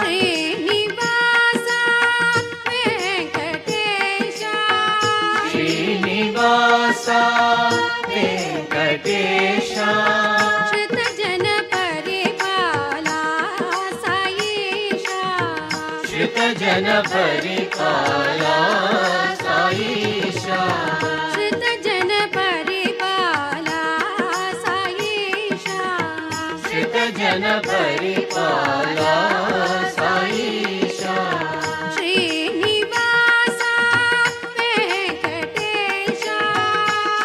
శ్రీనివాస వెంకటేశ శ్రీనివాస వెంకటేశ శ్రుతజన పరిపాలా సాయేష శ్రుతజన పరిపాలా సాయేష శ్రుతజన పరిపాలా సాయేష శ్రుతజన పరిపాలా సాయేష శ్రీనివాస వెంకటేశ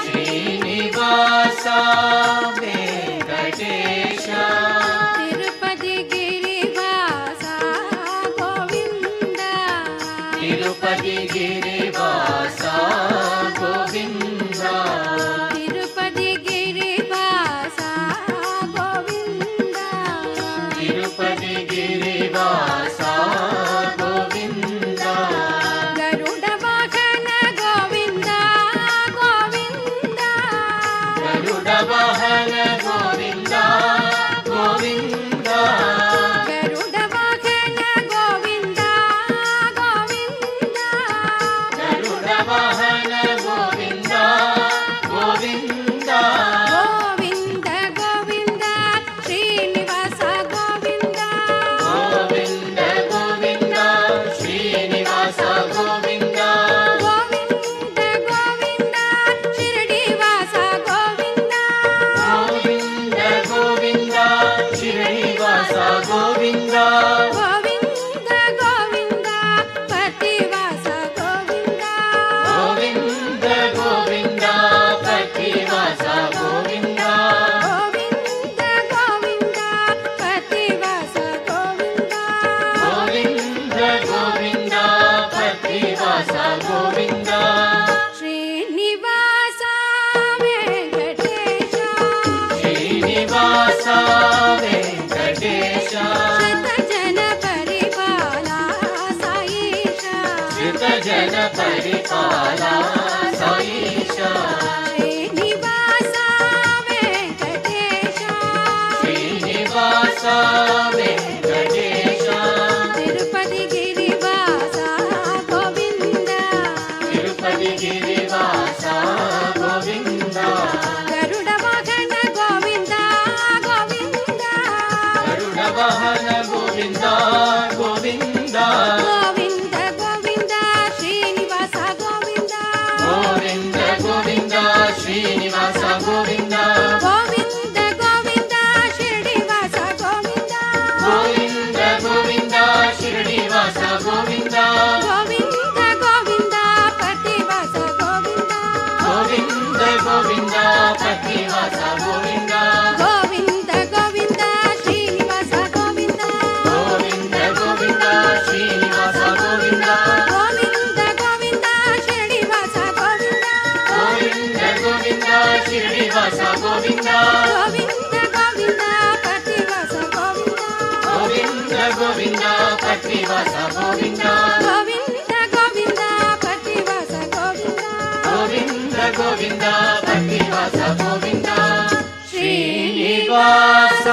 శ్రీనివాస వెంకటేశ తిరుపతి గిరివాస గోవింద తిరుపతి గిరివాస గోవింద తిరుపతి గిరివాస గోవింద తిరుపతి గిరివాస గోవింద గరుడ వాహన గోవింద గోవింద గరుడ వాహన గోవింద గోవింద గరుడ వాహన గోవింద గోవింద గరుడ వాహన గోవింద గోవింద గోవింద గోవింద శ్రీనివాస గోవింద గోవింద గోవింద శ్రీనివాస గోవింద గోవింద గోవింద షిరిడీవాస గోవింద గోవింద గోవింద శ్రీనివాస గోవింద గోవింద గోవింద పతివాస గోవింద గోవింద గోవింద పతివాస గోవింద గోవింద గోవింద పతివాస గోవింద గోవింద గోవింద పతివాస గోవింద శ్రీనివాస వెంకటేశ శ్రీనివాస వెంకటేశ శతజన పరిపాలా సాయేష శ్రుతజన పరిపాలా సాయేష శ్రీనివాస వెంకటేశ శ్రీనివాస వెంకటేశ తిరుపతి గిరివాస గోవింద తిరుపతి గిరివాస గోవింద గరుడ వాహన గోవింద గోవింద గరుడ వాహన గోవింద గోవింద గోవింద గోవింద శ్రీనివాస గోవింద గోవింద గోవింద శ్రీనివాస గోవింద గోవింద గోవింద షిరిడీవాస గోవింద గోవింద గోవింద షిరిడీవాస గోవింద గోవింద గోవింద పతివాస గోవింద గోవింద గోవింద పతివాస గోవింద గోవింద గోవింద శ్రీనివాస గోవింద గోవింద గోవింద శ్రీనివాస గోవింద గోవింద గోవింద షిరిడీవాస గోవింద గోవింద గోవింద షిరిడీవాస గోవింద గోవింద గోవింద పతివాస గోవింద గోవింద గోవింద పతివాస గోవింద గోవింద గోవింద పతివాస గోవింద గోవింద గోవింద పతివాస గోవింద శ్రీనివాస